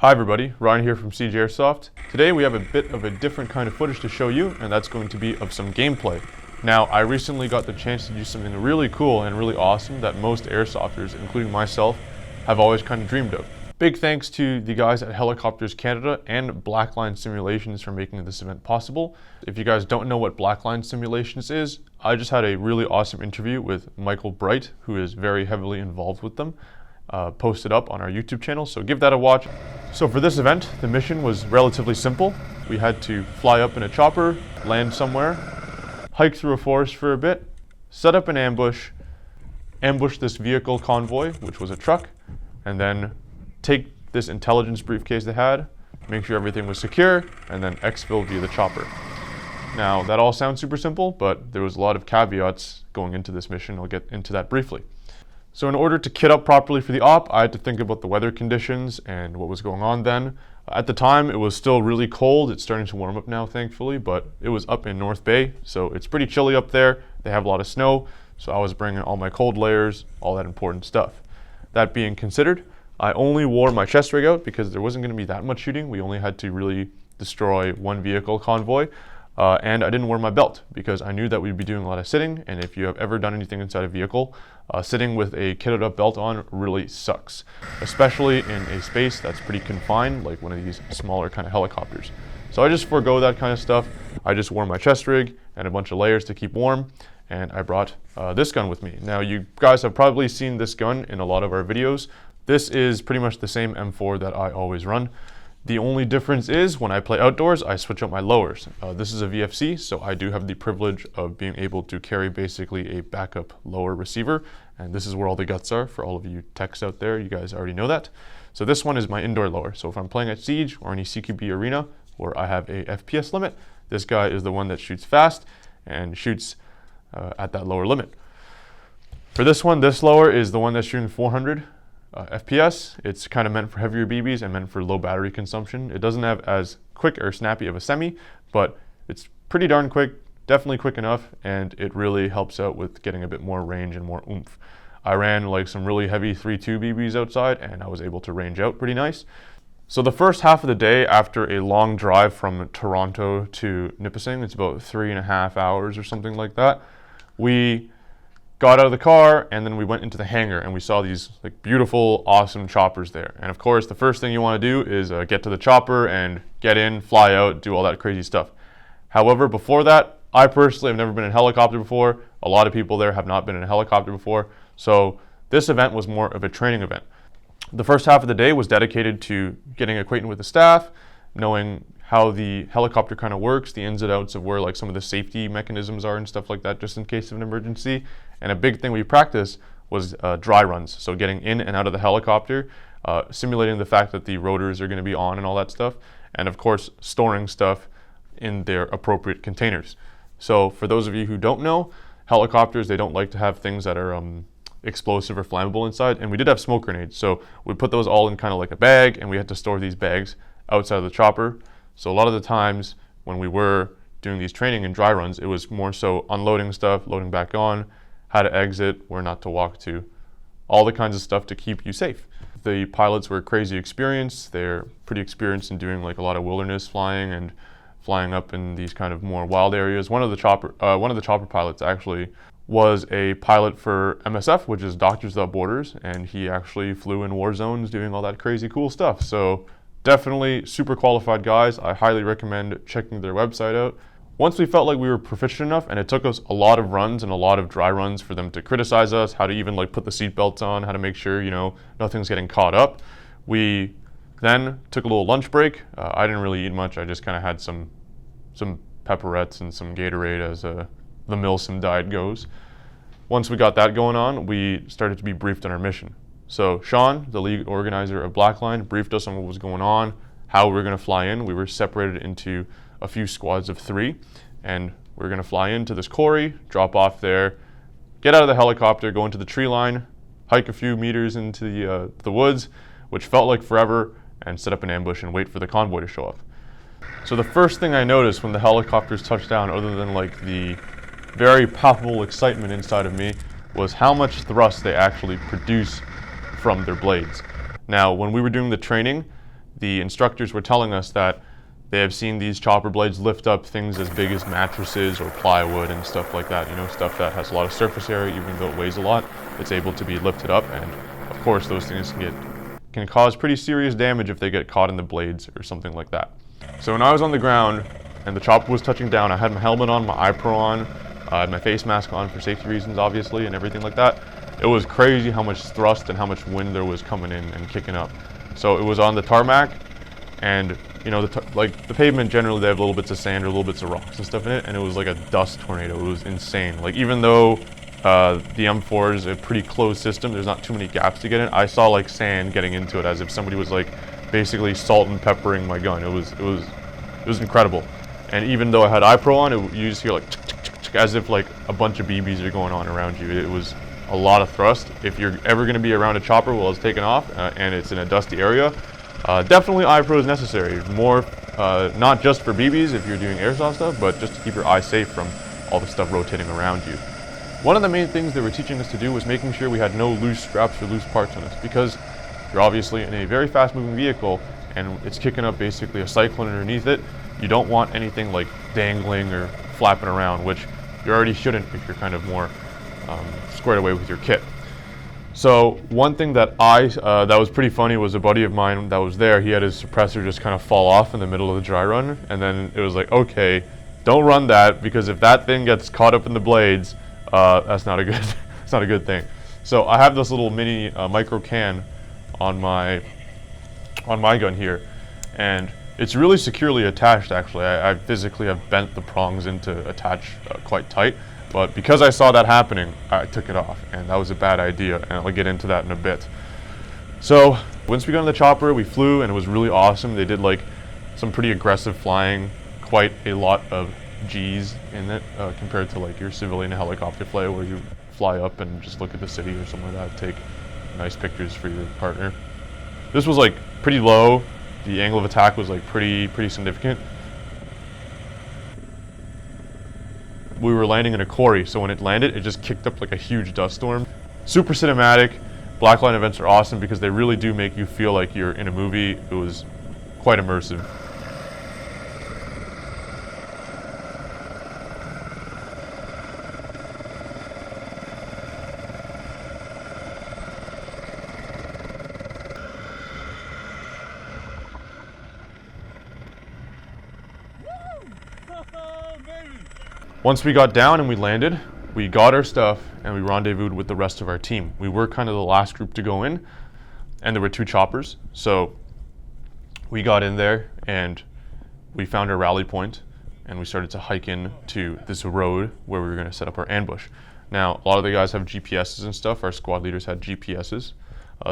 Hi everybody, Ryan here from AIRSOFT. Today we have a bit of a different kind of footage to show you, and that's going to be of some gameplay. Now, I recently got the chance to do something really cool and really awesome that most airsofters, including myself, have always kind of dreamed of. Big thanks to the guys at Helicopters Canada and Blackline Simulations for making this event possible. If you guys don't know what Blackline Simulations is, I just had a really awesome interview with Michael Bright, who is very heavily involved with them. Posted up on our YouTube channel, so give that a watch. So for this event, the mission was relatively simple. We had to fly up in a chopper, land somewhere, hike through a forest for a bit, set up an ambush this vehicle convoy, which was a truck, and then take this intelligence briefcase they had, make sure everything was secure, and then exfil via the chopper. Now, that all sounds super simple, but there was a lot of caveats going into this mission. I'll get into that briefly. So in order to kit up properly for the op, I had to think about the weather conditions and what was going on then. At the time, it was still really cold. It's starting to warm up now, thankfully, but it was up in North Bay, so it's pretty chilly up there. They have a lot of snow, so I was bringing all my cold layers, all that important stuff. That being considered, I only wore my chest rig out because there wasn't going to be that much shooting. We only had to really destroy one vehicle convoy. And I didn't wear my belt because I knew that we'd be doing a lot of sitting, and if you have ever done anything inside a vehicle, sitting with a kitted up belt on really sucks, especially in a space that's pretty confined, like one of these smaller kind of helicopters. So I just forego that kind of stuff. I just wore my chest rig and a bunch of layers to keep warm, and I brought this gun with me. Now, you guys have probably seen this gun in a lot of our videos. This is pretty much the same M4 that I always run. The only difference is when I play outdoors, I switch out my lowers. This is a VFC, so I do have the privilege of being able to carry basically a backup lower receiver, and this is where all the guts are for all of you techs out there. You guys already know that. So this one is my indoor lower. So if I'm playing at Siege or any CQB arena where I have a FPS limit, this guy is the one that shoots fast and shoots at that lower limit. For this one, this lower is the one that's shooting 400. FPS. It's kind of meant for heavier BBs and meant for low battery consumption. It doesn't have as quick or snappy of a semi, but it's pretty darn quick, definitely quick enough, and it really helps out with getting a bit more range and more oomph. I ran like some really heavy 3.2 BBs outside, and I was able to range out pretty nice. So the first half of the day, after a long drive from Toronto to Nipissing, it's about 3.5 hours or something like that, we got out of the car, and then we went into the hangar, and we saw these like beautiful, awesome choppers there. And of course, the first thing you want to do is get to the chopper and get in, fly out, do all that crazy stuff. However, before that, I personally have never been in a helicopter before. A lot of people there have not been in a helicopter before. So this event was more of a training event. The first half of the day was dedicated to getting acquainted with the staff, knowing how the helicopter kind of works, the ins and outs of where like some of the safety mechanisms are and stuff like that, just in case of an emergency. And a big thing we practiced was dry runs. So getting in and out of the helicopter, simulating the fact that the rotors are going to be on and all that stuff. And of course, storing stuff in their appropriate containers. So for those of you who don't know, helicopters, they don't like to have things that are explosive or flammable inside. And we did have smoke grenades. So we put those all in kind of like a bag, and we had to store these bags outside of the chopper. So a lot of the times when we were doing these training and dry runs, it was more so unloading stuff, loading back on, how to exit, where not to walk to, all the kinds of stuff to keep you safe. The pilots were crazy experienced. They're pretty experienced in doing like a lot of wilderness flying and flying up in these kind of more wild areas. One of the chopper pilots actually was a pilot for MSF, which is Doctors Without Borders, and he actually flew in war zones doing all that crazy cool stuff. So definitely super qualified guys. I highly recommend checking their website out. Once we felt like we were proficient enough, and it took us a lot of runs and a lot of dry runs for them to criticize us, how to even like put the seat belts on, how to make sure, you know, nothing's getting caught up. We then took a little lunch break. I didn't really eat much. I just kind of had some pepperettes and some Gatorade as the Milsim diet goes. Once we got that going on, we started to be briefed on our mission. So Sean, the lead organizer of Blackline, briefed us on what was going on, how we were going to fly in. We were separated into a few squads of 3, and we were going to fly into this quarry, drop off there, get out of the helicopter, go into the tree line, hike a few meters into the woods, which felt like forever, and set up an ambush and wait for the convoy to show up. So the first thing I noticed when the helicopters touched down, other than like the very palpable excitement inside of me, was how much thrust they actually produce from their blades. Now, when we were doing the training, the instructors were telling us that they have seen these chopper blades lift up things as big as mattresses or plywood and stuff like that, you know, stuff that has a lot of surface area. Even though it weighs a lot, it's able to be lifted up, and of course those things can cause pretty serious damage if they get caught in the blades or something like that. So when I was on the ground and the chopper was touching down, I had my helmet on, my iPro on, I had my face mask on for safety reasons obviously and everything like that. It was crazy how much thrust and how much wind there was coming in and kicking up. So it was on the tarmac, and you know, like the pavement generally, they have little bits of sand or little bits of rocks and stuff in it, and it was like a dust tornado. It was insane. Like, even though the M4 is a pretty closed system, there's not too many gaps to get in, I saw like sand getting into it as if somebody was like basically salt and peppering my gun. It was incredible. And even though I had iPro on, you just hear like tick, tick, tick, tick, as if like a bunch of BBs are going on around you. It was a lot of thrust. If you're ever going to be around a chopper while it's taking off and it's in a dusty area, definitely iPro is necessary. More, not just for BBs if you're doing airsoft stuff, but just to keep your eyes safe from all the stuff rotating around you. One of the main things they were teaching us to do was making sure we had no loose straps or loose parts on us, because you're obviously in a very fast moving vehicle and it's kicking up basically a cyclone underneath it. You don't want anything like dangling or flapping around, which you already shouldn't if you're kind of more squared away with your kit. So one thing that that was pretty funny was a buddy of mine that was there. He had his suppressor just kind of fall off in the middle of the dry run, and then it was like, okay, don't run that, because if that thing gets caught up in the blades, that's not a good it's not a good thing. So I have this little mini micro can on my gun here, and it's really securely attached. Actually, I physically have bent the prongs in to attach quite tight. But because I saw that happening, I took it off, and that was a bad idea, and I'll get into that in a bit. So once we got on the chopper, we flew, and it was really awesome. They did like some pretty aggressive flying, quite a lot of G's in it compared to like your civilian helicopter flight where you fly up and just look at the city or something like that, take nice pictures for your partner. This was like pretty low. The angle of attack was like pretty significant. We were landing in a quarry, so when it landed, it just kicked up like a huge dust storm. Super cinematic. Blackline events are awesome because they really do make you feel like you're in a movie. It was quite immersive. Once we got down and we landed, we got our stuff and we rendezvoused with the rest of our team. We were kind of the last group to go in, and there were 2 choppers. So we got in there and we found our rally point, and we started to hike in to this road where we were going to set up our ambush. Now, a lot of the guys have GPSs and stuff. Our squad leaders had GPSs.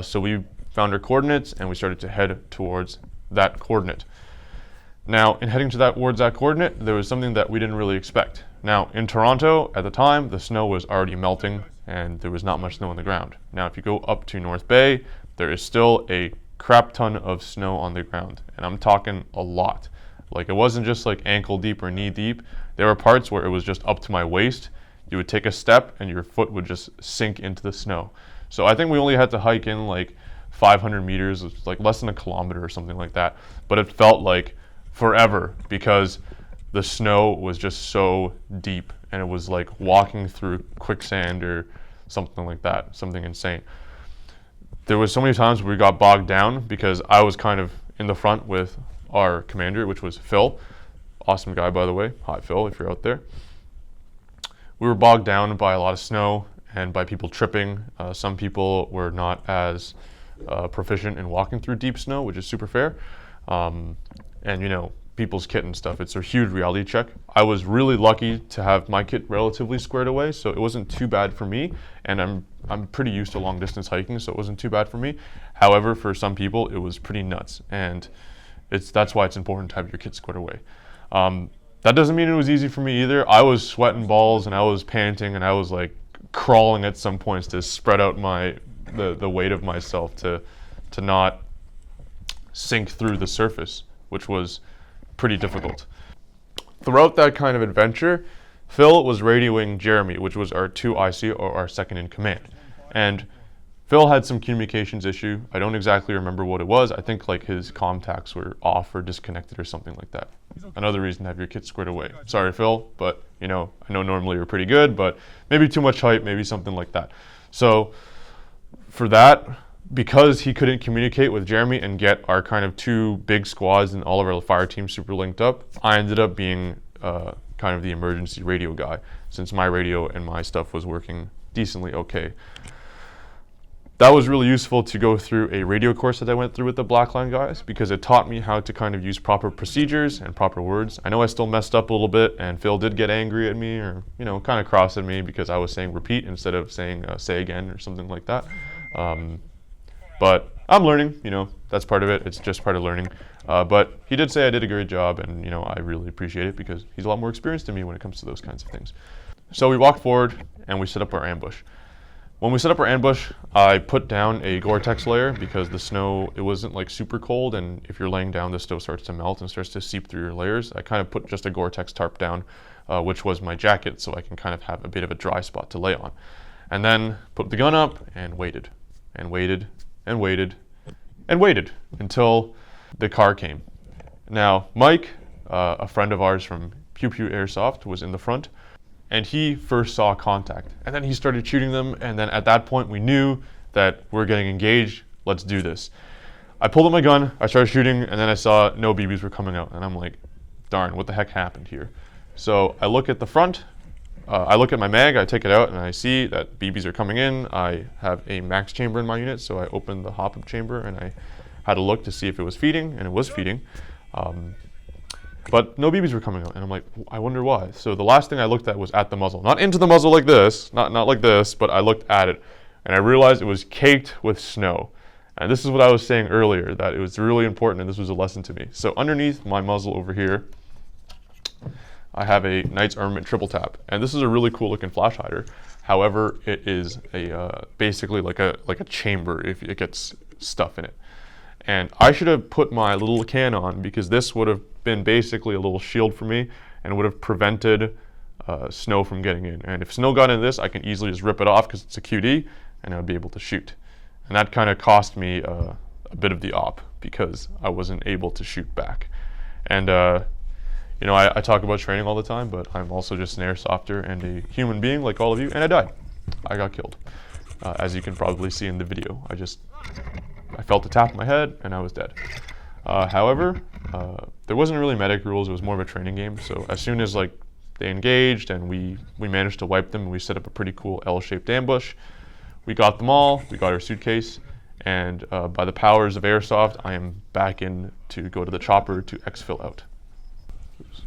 So we found our coordinates and we started to head towards that coordinate. Now, in heading towards that coordinate, there was something that we didn't really expect. Now, in Toronto, at the time, the snow was already melting and there was not much snow on the ground. Now, if you go up to North Bay, there is still a crap ton of snow on the ground. And I'm talking a lot. Like, it wasn't just like ankle deep or knee deep. There were parts where it was just up to my waist. You would take a step and your foot would just sink into the snow. So I think we only had to hike in like 500 meters, which was like less than a kilometer or something like that. But it felt like forever because the snow was just so deep, and it was like walking through quicksand or something like that, something insane. There was so many times where we got bogged down because I was kind of in the front with our commander, which was Phil. Awesome guy, by the way. Hi, Phil, if you're out there. We were bogged down by a lot of snow and by people tripping. Some people were not as proficient in walking through deep snow, which is super fair. And you know, people's kit and stuff, it's a huge reality check. I was really lucky to have my kit relatively squared away, so it wasn't too bad for me, and I'm pretty used to long distance hiking, so it wasn't too bad for me. However, for some people it was pretty nuts, and that's why it's important to have your kit squared away. That doesn't mean it was easy for me either. I was sweating balls and I was panting and I was like crawling at some points to spread out the weight of myself to not sink through the surface, which was pretty difficult. Throughout that kind of adventure, Phil was radioing Jeremy, which was our 2 IC or our second in command. And Phil had some communications issue. I don't exactly remember what it was. I think like his contacts were off or disconnected or something like that. Another reason to have your kit squared away. Sorry, Phil, but I know normally you're pretty good, but maybe too much hype, maybe something like that. So for that, because he couldn't communicate with Jeremy and get our kind of two big squads and all of our fire teams super linked up, I ended up being kind of the emergency radio guy, since my radio and my stuff was working decently okay. That was really useful to go through a radio course that I went through with the blackline guys, because it taught me how to kind of use proper procedures and proper words. I know I still messed up a little bit, and Phil did get angry at me, or kind of cross at me because I was saying repeat instead of saying say again or something like that. But I'm learning, that's part of it. It's just part of learning. But he did say I did a great job, and I really appreciate it because he's a lot more experienced than me when it comes to those kinds of things. So we walked forward and we set up our ambush. When we set up our ambush, I put down a Gore-Tex layer because the snow, it wasn't like super cold, and if you're laying down, the snow starts to melt and starts to seep through your layers. I kind of put just a Gore-Tex tarp down, which was my jacket, so I can kind of have a bit of a dry spot to lay on. And then put the gun up and waited, and waited, and waited, and waited until the car came. Now, Mike, a friend of ours from Pew Pew Airsoft, was in the front, and he first saw contact, and then he started shooting them, and then at that point we knew that we're getting engaged, let's do this. I pulled up my gun, I started shooting, and then I saw no BBs were coming out, and I'm like, darn, what the heck happened here? So I look at the front, I look at my mag, I take it out, and I see that BBs are coming in. I have a max chamber in my unit, so I opened the hop-up chamber, and I had a look to see if it was feeding, and it was feeding. But no BBs were coming out, and I'm like, I wonder why. So the last thing I looked at was at the muzzle. Not into the muzzle like this, not like this, but I looked at it, and I realized it was caked with snow. And this is what I was saying earlier, that it was really important, and this was a lesson to me. So underneath my muzzle over here, I have a Knight's Armament triple tap, and this is a really cool looking flash hider. However, it is a basically like a chamber if it gets stuff in it. And I should have put my little can on, because this would have been basically a little shield for me and would have prevented snow from getting in. And if snow got in this, I can easily just rip it off because it's a QD, and I would be able to shoot. And that kind of cost me a bit of the op because I wasn't able to shoot back. And I talk about training all the time, but I'm also just an airsofter and a human being like all of you, and I died. I got killed, as you can probably see in the video. I felt a tap in my head, and I was dead. However, there wasn't really medic rules. It was more of a training game. So as soon as they engaged and we managed to wipe them, and we set up a pretty cool L-shaped ambush. We got them all. We got our suitcase, and by the powers of airsoft, I am back in to go to the chopper to exfil out.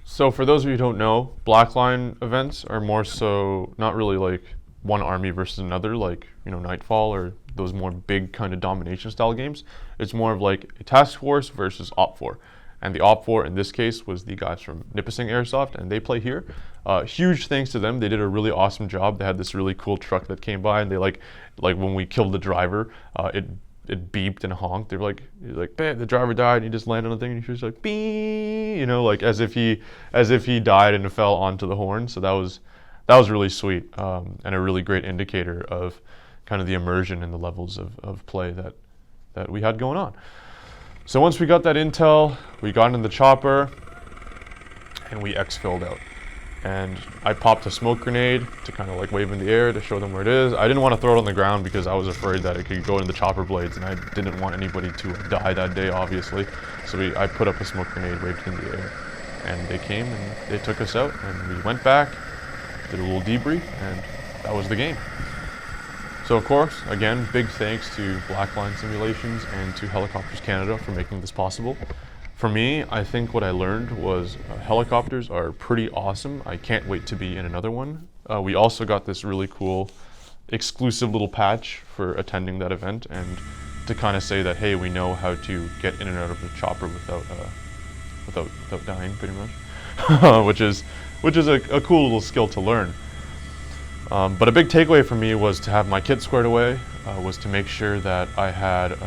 So for those of you who don't know, blackline events are more so not really like one army versus another, like Nightfall or those more big kind of domination style games. It's more of like a task force versus op4. And the op4 in this case was the guys from Nipissing Airsoft, and they play here. Huge thanks to them. They did a really awesome job. They had this really cool truck that came by, and they like when we killed the driver, it beeped and honked. They were like, "Bam, the driver died," and he just landed on the thing, and he was like, "Beep," like as if he died and fell onto the horn. So that was really sweet, and a really great indicator of kind of the immersion and the levels of play that we had going on. So once we got that intel, we got in the chopper, and we exfilled out. And I popped a smoke grenade to kind of wave in the air to show them where it is. I didn't want to throw it on the ground because I was afraid that it could go into the chopper blades, and I didn't want anybody to die that day, obviously. So I put up a smoke grenade, waved in the air, and they came and they took us out, and we went back, did a little debrief, and that was the game. So of course, again, big thanks to Blackline Simulations and to Helicopters Canada for making this possible. For me, I think what I learned was helicopters are pretty awesome. I can't wait to be in another one. We also got this really cool exclusive little patch for attending that event, and to kind of say that, hey, we know how to get in and out of the chopper without dying, pretty much, which is a cool little skill to learn. But a big takeaway for me was to have my kit squared away, was to make sure that I had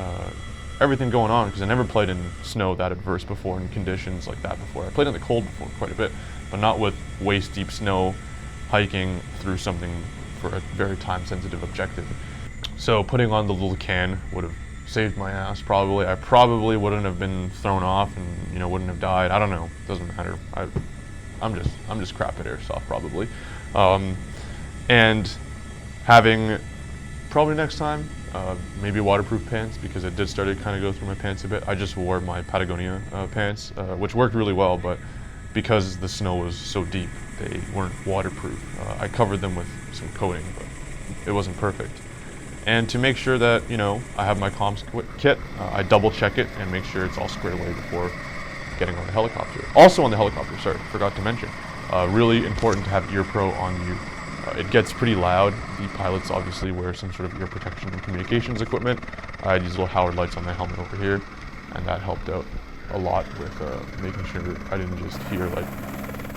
everything going on, because I never played in snow that adverse before, in conditions like that before. I played in the cold before quite a bit, but not with waist deep snow, hiking through something for a very time sensitive objective. So putting on the little can would have saved my ass probably. I probably wouldn't have been thrown off and, you know, wouldn't have died. I don't know. Doesn't matter. I'm just crap at airsoft probably. And having probably next time maybe waterproof pants, because it did start to kind of go through my pants a bit. I just wore my Patagonia pants, which worked really well, but because the snow was so deep, they weren't waterproof. I covered them with some coating, but it wasn't perfect. And to make sure that, you know, I have my comms kit, I double check it and make sure it's all squared away before getting on the helicopter. Also on the helicopter, sorry, forgot to mention, really important to have ear pro on you. It gets pretty loud. The pilots obviously wear some sort of ear protection and communications equipment. I had these little Howard lights on my helmet over here, and that helped out a lot with making sure I didn't just hear like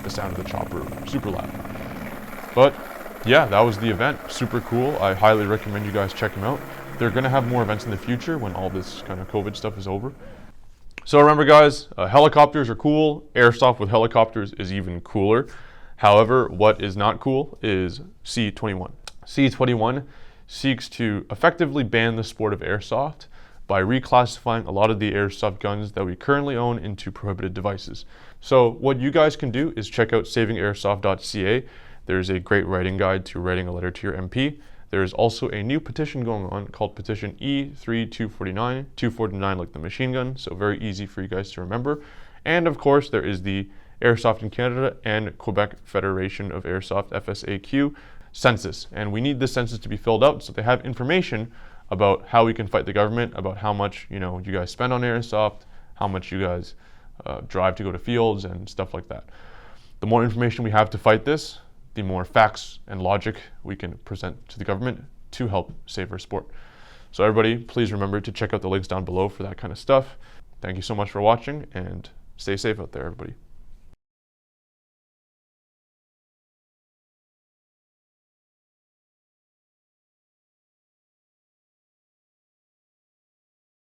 the sound of the chopper super loud. But yeah, that was the event. Super cool. I highly recommend you guys check them out. They're gonna have more events in the future when all this kind of COVID stuff is over. So remember guys, helicopters are cool. Airsoft with helicopters is even cooler. However, what is not cool is C21. C21 seeks to effectively ban the sport of airsoft by reclassifying a lot of the airsoft guns that we currently own into prohibited devices. So what you guys can do is check out savingairsoft.ca. There's a great writing guide to writing a letter to your MP. There is also a new petition going on called petition E3249, 249 like the machine gun, so very easy for you guys to remember. And of course, there is the Airsoft in Canada and Quebec Federation of Airsoft, FSAQ, census. And we need this census to be filled out so they have information about how we can fight the government, about how much, you know, you guys spend on airsoft, how much you guys drive to go to fields and stuff like that. The more information we have to fight this, the more facts and logic we can present to the government to help save our sport. So everybody, please remember to check out the links down below for that kind of stuff. Thank you so much for watching, and stay safe out there, everybody.